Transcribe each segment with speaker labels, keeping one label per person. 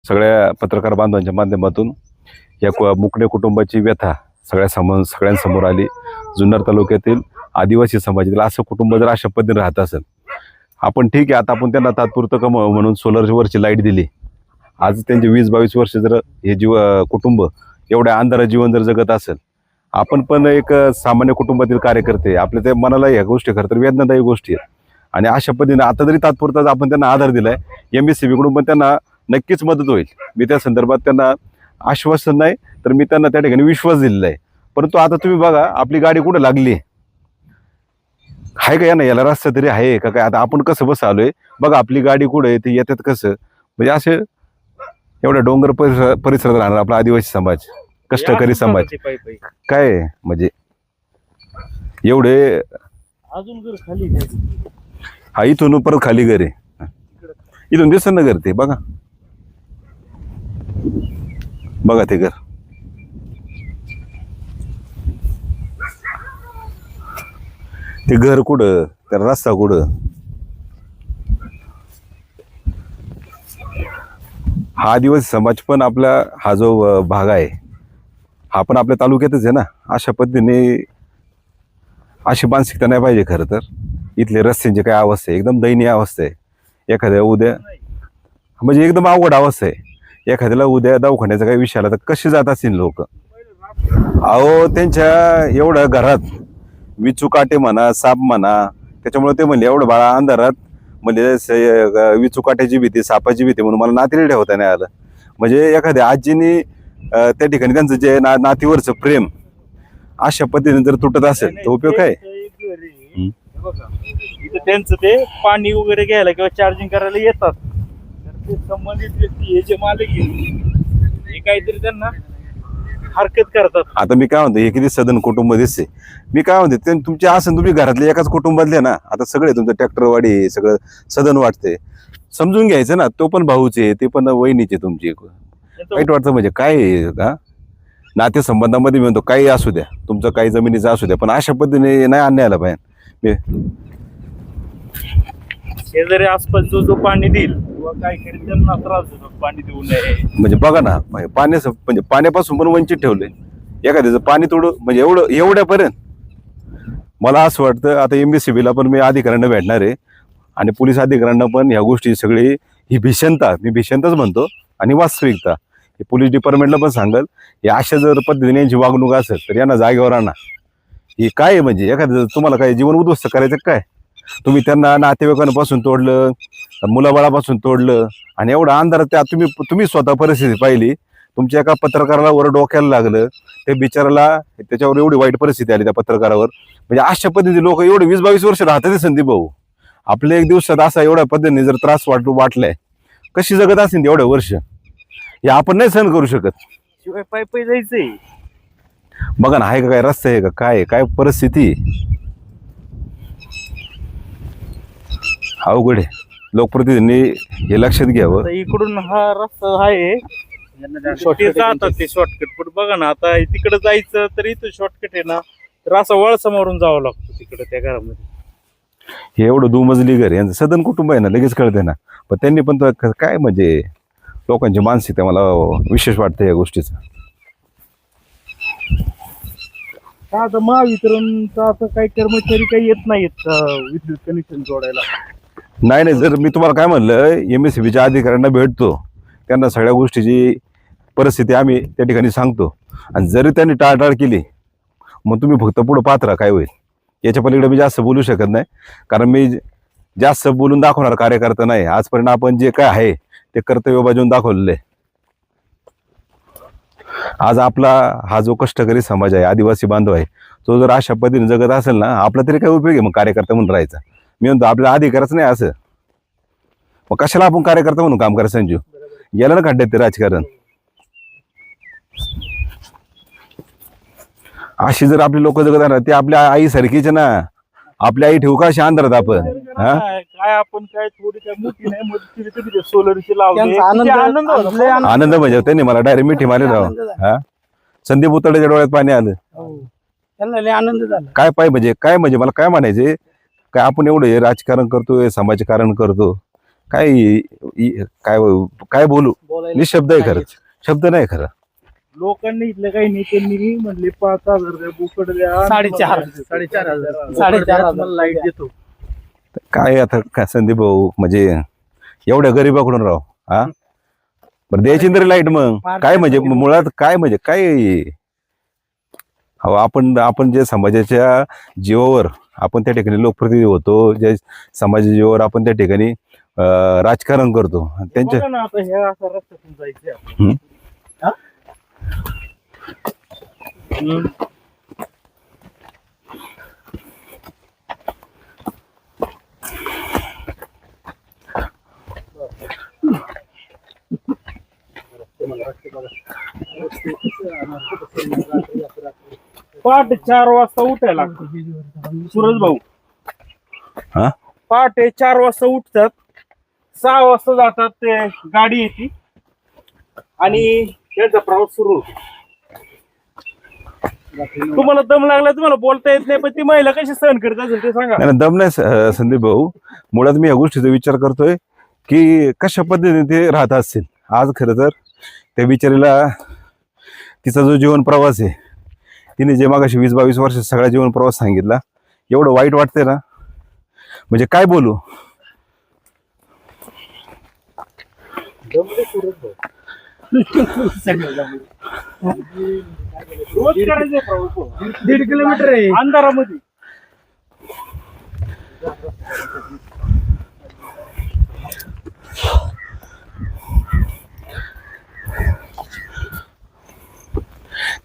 Speaker 1: सगळ्या पत्रकार बांधवांच्या माध्यमातून या मुकणे कुटुंबाची व्यथा सगळ्यांसमोर आली। जुन्नर तालुक्यातील आदिवासी समाजातील असं कुटुंब जर अशा पद्धतीने राहत असेल, आपण ठीक आहे, आता आपण त्यांना तात्पुरतं कमावं म्हणून सोलरवरची लाईट दिली। आज त्यांचे 20-22 वर्ष जर हे कुटुंब एवढ्या अंधारात जीवन जर जगत असेल, आपण पण एक सामान्य कुटुंबातील कार्यकर्ते, आपल्या त्या मनाला ह्या गोष्टी खरं तर वेदनादायी गोष्टी आहेत। आणि अशा पद्धतीने आता जरी तात्पुरता आपण त्यांना आधार दिलाय, MSCB कडून पण त्यांना नक्कीच मदत होईल। मी त्या संदर्भात त्यांना आश्वासन नाही तर मी त्यांना त्या ठिकाणी विश्वास दिलेला आहे। परंतु आता तुम्ही बघा, आपली गाडी कुठं लागली आहे का, या ना याला रस्ता तरी आहे का काय? आता आपण कसं बस आलोय बघा, आपली गाडी कुठं आहे ते येतात कसं, म्हणजे असे एवढ्या डोंगर परिसरात राहणार आपला आदिवासी समाज, कष्टकरी समाज काय म्हणजे एवढे
Speaker 2: अजून घर खाली
Speaker 1: हा इथून परत खाली घर आहे, इथून दिसत ना घर, ते बघा बघा ते घर, ते घर कुठं, त्या रस्ता कुठं, हा आदिवासी समाज पण आपला हा जो भाग आहे हा पण आपल्या तालुक्यातच आहे ना। अशा पद्धतीने अशी मानसिकता नाही पाहिजे खरं तर। इथले रस्त्यांची काय अवस्था आहे, एकदम दयनीय अवस्था आहे। एखाद्या उद्या म्हणजे एकदम अवघड अवस्था आहे, एखाद्याला उद्या दवाखान्याचा काही विषय आला तर कसे जात असतील लोक। अहो त्यांच्या एवढ्या घरात विचू काटे म्हणा, साप म्हणा, त्याच्यामुळे ते म्हणले एवढं बाळा अंधारात म्हणजे विचू काट्याची भीती, सापाची भीती म्हणून मला नातीला ठेवता नाही आलं। म्हणजे एखाद्या आजीनी त्या ठिकाणी त्यांचं जे नातीवरचं प्रेम अशा पद्धतीने जर तुटत असेल तर उपयोग काय?
Speaker 2: त्यांचं ते पाणी वगैरे घ्यायला किंवा चार्जिंग करायला येतात, तर ते संबंधित व्यक्ती हे जे मालक हे काहीतरी त्यांना हरकत करतात।
Speaker 1: आता मी काय म्हणतो, हे किती सदन कुटुंब दिसते। मी काय म्हणते, ते तुमचे असं तुम्ही घरातले एकाच कुटुंबातले ना, आता सगळे तुमचं ट्रॅक्टरवाडी सगळं सदन वाटते, समजून घ्यायचं ना, तो पण भाऊचे ते पण वहिनीचे तुमची, वाईट वाटतं म्हणजे काय हा नातेसंबंधामध्ये मी म्हणतो काही असू द्या, तुमचं काही जमिनीचं असू द्या, पण अशा पद्धतीने नाही अन्याय आला पाहिजे।
Speaker 2: शेजारी आसपास जो पाणी देईल किंवा काय करेल त्यांना त्रास होतो, पाणी देऊ नये
Speaker 1: म्हणजे बघा ना, पाण्याचं म्हणजे पाण्यापासून पण वंचित ठेवलंय एखाद्याचं पाणी तोडू म्हणजे एवढ्यापर्यंत। मला असं वाटतं आता MSCB ला पण मी अधिकाऱ्यांना भेटणार आहे आणि पोलीस अधिकाऱ्यांना पण ह्या गोष्टी सगळी ही भीषणता, मी भीषणताच म्हणतो, आणि वास्तविकता हे पोलीस डिपार्टमेंटला पण सांगल, हे अशा जर पद्धतीने यांची वागणूक असेल तर यांना जागेवर आणा। हे काय आहे म्हणजे एखादं तुम्हाला काय जीवन उद्ध्वस्त करायचं काय? तुम्ही त्यांना नातेवाईकांपासून तोडलं, मुलाबाळापासून तोडलं, आणि एवढा अंधारात त्या तुम्ही स्वतः परिस्थिती पाहिली। तुमच्या एका पत्रकाराला वर डोक्याला लागलं, ते बिचाराला त्याच्यावर एवढी वाईट परिस्थिती आली त्या पत्रकारावर। म्हणजे अशा पद्धतीने लोक एवढे 20-22 वर्ष राहतात संदीप भाऊ, आपल्या एक दिवसात असा एवढ्या पद्धतीने जर त्रास वाटलाय, कशी जगत असेल एवढ्या वर्ष, हे आपण नाही सहन करू शकत।
Speaker 2: शिवाय पायी जायचंय,
Speaker 1: बघा ना, आहे का काय रस्ता आहे का काय परिस्थिती अवघड आहे। लोकप्रतिनिधींनी हे लक्षात घ्यावं।
Speaker 2: इकडून हा रस्ता आहे ते जातात ते शॉर्टकट, पण बघा ना आता तिकडे जायचं तर इथं शॉर्टकट आहे ना, तर असं वळसा मारून जावं लागतं तिकडे त्या घरामध्ये।
Speaker 1: हे एवढं 2 मजली घर, यांचं सदन कुटुंब आहे ना, लगेच कळते ना, पण त्यांनी पण काय म्हणजे लोकांची मानसिकता मला विशेष वाटतं या गोष्टीचं।
Speaker 2: आता महावितरणचा असं काही कर्मचारी काही येत नाहीत विद्युत कनेक्शन जोडायला?
Speaker 1: नाही, जर मी तुम्हाला काय म्हणलं, MSCBच्या अधिकाऱ्यांना भेटतो, त्यांना सगळ्या गोष्टीची परिस्थिती आम्ही त्या ठिकाणी सांगतो, आणि जरी त्यांनी टाळटाळ केली मग तुम्ही फक्त पुढं पाहत राहा, काय होईल। याच्या पलीकडे मी जास्त बोलू शकत नाही, कारण मी जास्त बोलून दाखवणार कार्यकर्ता नाही। आजपर्यंत आपण जे काय आहे ते कर्तव्य बजावून दाखवलेलं आहे। आज आपला हा जो कष्टकरी समाज आहे, आदिवासी बांधव आहे, तो जर अशा पद्धतीने जगत असेल ना, आपला तरी काय उपयोग आहे मग कार्यकर्ता म्हणून राहायचा? मी म्हणतो आपला अधिकारच नाही असं, मग कशाला आपण कार्यकर्ता म्हणून काम करा? संजू गेलं ना खड्ड्यात ते राजकारण। अशी जर आपली लोक जगत राहणार, ते आपल्या आई सारखीच ना, आपल्या आई ठेवू का अशी अंधारात आपण?
Speaker 2: काय आपण काय थोडी काय मोठी नाही मदत केली, सोलरची लावली,
Speaker 1: आनंद म्हणजे त्यांनी मला डायरेक्ट मिठी मारली राव। हा संदीप उतड्याच्या डोळ्यात पाणी आलं,
Speaker 2: आनंद झाला।
Speaker 1: काय म्हणजे मला काय म्हणायचे, काय आपण एवढं हे राजकारण करतोय, समाजकारण करतो, काय काय काय बोलू निशब्द आहे खरंच, शब्द नाही खरं.
Speaker 2: लोकांनी इथल्या काही नेत्यांनी म्हणले 5,000 बोकड द्या,
Speaker 3: 4,500
Speaker 2: लाईट देतो.
Speaker 1: काय आता काय संदीप भाऊ म्हणजे एवढ्या गरीबाकडून राव हा बरं द्यायची तरी लाईट मग काय म्हणजे मुळात काय म्हणजे काय हो आपण जे समाजाच्या जीवावर आपण त्या ठिकाणी लोकप्रतिनिधी होतो, जे समाजाच्या जीवावर आपण त्या ठिकाणी राजकारण करतो त्यांच्या
Speaker 2: बघा ना आता ह्या असा रस्त्यातून जायचंय
Speaker 1: हम्म.
Speaker 2: पहाटे 4 वाजता उठायला लागतं सूरज भाऊ.
Speaker 1: हा
Speaker 2: पहाटे 4 वाजता उठतात, 6 वाजता जातात, ते गाडी येते आणि त्यांचा प्रवास सुरू होतो. तुम्हाला दम लागला, तुम्हाला बोलता येत नाही, पण ती महिला कशी सहन करत असेल ते सांगा.
Speaker 1: नाही दम नाही संदीप भाऊ. मुळात मी या गोष्टीचा विचार करतोय की कशा पद्धतीने ते राहत असतील. आज खरं तर त्या बिचारीला तिचा जो जीवन प्रवास आहे, तिने जे मागाशी 20-22 वर्ष सगळा जीवन प्रवास सांगितला, एवढं वाईट वाटतंय ना म्हणजे काय बोलू.
Speaker 2: रोज करायचंय प्रवास.
Speaker 3: 1.5 किलोमीटर आहे
Speaker 2: अंधारामध्ये.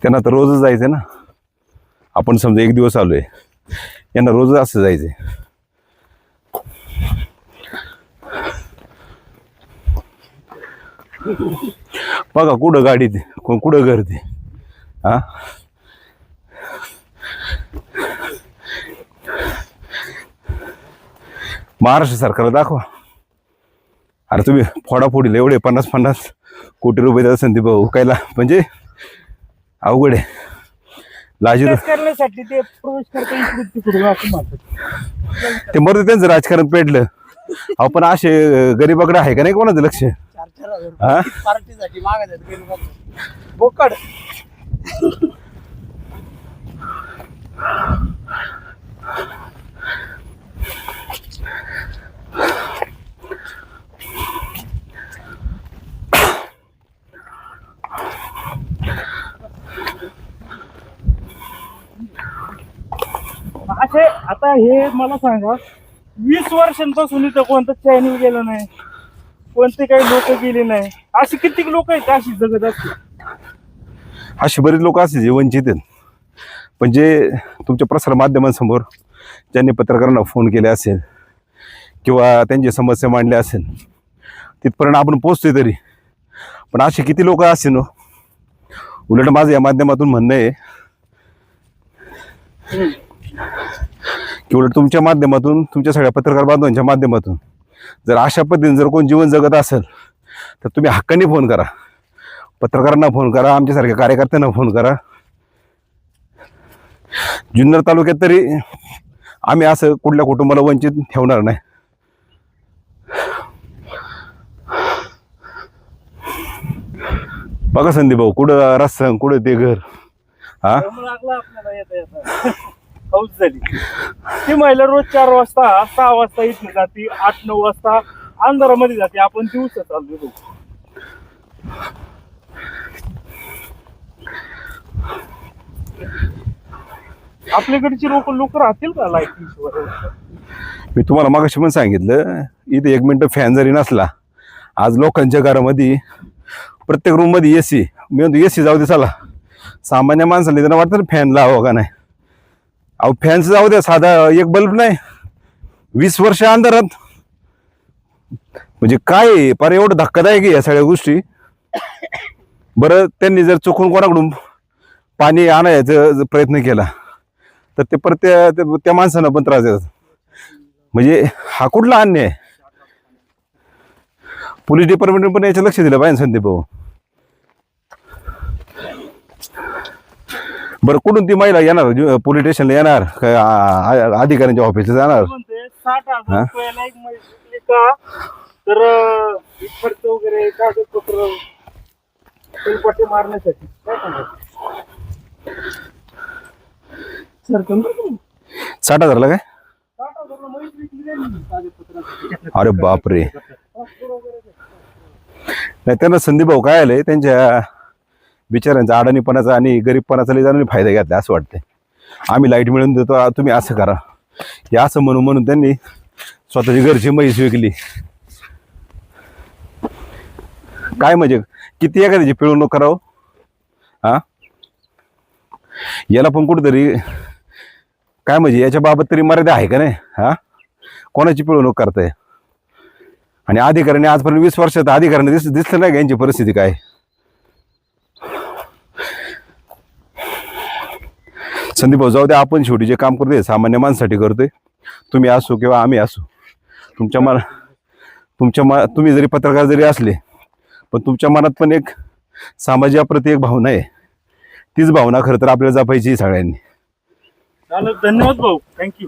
Speaker 1: त्यांना तर रोजच जायचं ना. आपण समजा एक दिवस आलोय, यांना रोजच असं जायचंय. बघा कुठं गाडी ते कुठं घर ते हा महाराष्ट्र सरकारला दाखवा. अरे तुम्ही फोडाफोडीला एवढे 50-50 कोटी रुपये द्या संदीप भाऊ, कायला म्हणजे अवघड आहे. लाजी
Speaker 2: करण्यासाठी ते प्रवेश करता इकडे तिकडे असं म्हणतात.
Speaker 1: ते मरू त्यांचं राजकारण पेटलं. आपण असे गरीबाकडे आहे का नाही कोणाचं लक्ष.
Speaker 3: 4,000 पार्टीसाठी मागत
Speaker 2: बोकड. असे आता हे मला सांगा, 20 वर्षांपासून इथं कोणतं चायनीज गेलं नाही, कोणते काही लोक गेले नाही, असे किती लोक आहेत अशी जगत असते.
Speaker 1: अशी बरीच लोक असते जे वंचित आहेत, पण जे तुमच्या प्रसार माध्यमांसमोर ज्यांनी पत्रकारांना फोन केले असेल किंवा त्यांची समस्या मांडल्या असेल तिथपर्यंत आपण पोचतोय तरी. पण असे किती लोक असतील ना. उलट माझं या माध्यमातून म्हणणं आहे की उलट तुमच्या माध्यमातून, तुमच्या सगळ्या पत्रकार बांधवांच्या माध्यमातून जर अशा पद्धतीने जर कोण जीवन जगत असेल तर तुम्ही हक्काने फोन करा, पत्रकारांना फोन करा, आमच्यासारख्या कार्यकर्त्यांना फोन करा. जुन्नर तालुक्यात तरी आम्ही असं कुठल्या कुटुंबाला वंचित ठेवणार नाही. बघा संदीप भाऊ, कुठं रस्ता कुठं ते घर हा
Speaker 2: लागला आपल्याला येता येता. पाऊस झाली. ती महिला रोज 4 वाजता 6 वाजता इथे जाते, 8-9 वाजता अंधारामध्ये जाते. आपण दिवसा चाललो. आपल्याकडची लोक राहतील का लाईट.
Speaker 1: मी तुम्हाला मागाशी पण सांगितलं, इथे 1 मिनिट फॅन जरी नसला, आज लोकांच्या घरामध्ये प्रत्येक रूम मध्ये एसी. मी म्हणतो एसी जाऊ दे, चला सामान्य माणसाला त्यांना वाटतं फॅन लावा का नाही. अहो फॅनचं जाऊ द्या, साधा एक बल्ब नाही, 20 वर्ष अंधारात. म्हणजे काय पर एवढं धक्कादायक आहे या सगळ्या गोष्टी. बरं त्यांनी जर चुकून कोणाकडून पाणी आणायचा प्रयत्न केला तर ते परत त्या माणसांना पण त्रास देतात. म्हणजे हा कुठला अन्याय आहे. पोलीस डिपार्टमेंट पण याचं लक्ष दिलं पाहिजे संदीप भाऊ. बरं कुठून ती महिला येणार पोलीस स्टेशनला येणार का अधिकाऱ्यांच्या ऑफिसला जाणार.
Speaker 2: 60,000 रुपयाला एक महिला का तर हे खर्च वगैरे कागदपत्र पट्टे मारण्यासाठी काय सांगायचं?
Speaker 3: सर कमी
Speaker 1: 60,000ला काय? अरे बापरे. नाही त्यांना संदीप भाऊ काय आलंय त्यांच्या बिचाऱ्यांचा अडाणीपणाचा आणि गरीबपणाचा लई जणांनी फायदा घेतला असं वाटतंय. आम्ही लाईट मिळून देतो तुम्ही असं करा हे असं म्हणून त्यांनी स्वतःची घरची म्हैस विकली. काय म्हणजे किती एखाद्याची पिळवणूक करावं हा. याला पण कुठेतरी काय म्हणजे याच्या बाबत तरी मर्यादा आहे का नाही हा. कोणाची पिळवणूक करताय आणि अधिकाऱ्याने आजपर्यंत 20 वर्षात अधिकाऱ्याने दिसलं नाही का यांची परिस्थिती काय. संदीप भाऊ जाऊ द्या, आपण शेवटी जे काम करतोय सामान्य माणसासाठी करतोय. तुम्ही असो किंवा आम्ही असो, तुम्ही जरी पत्रकार जरी असले पण तुमच्या मनात पण एक समाजाप्रती एक भावना आहे. तीच भावना खरं तर आपल्याला जपायची सगळ्यांनी.
Speaker 2: चालेल, धन्यवाद भाऊ, थँक्यू.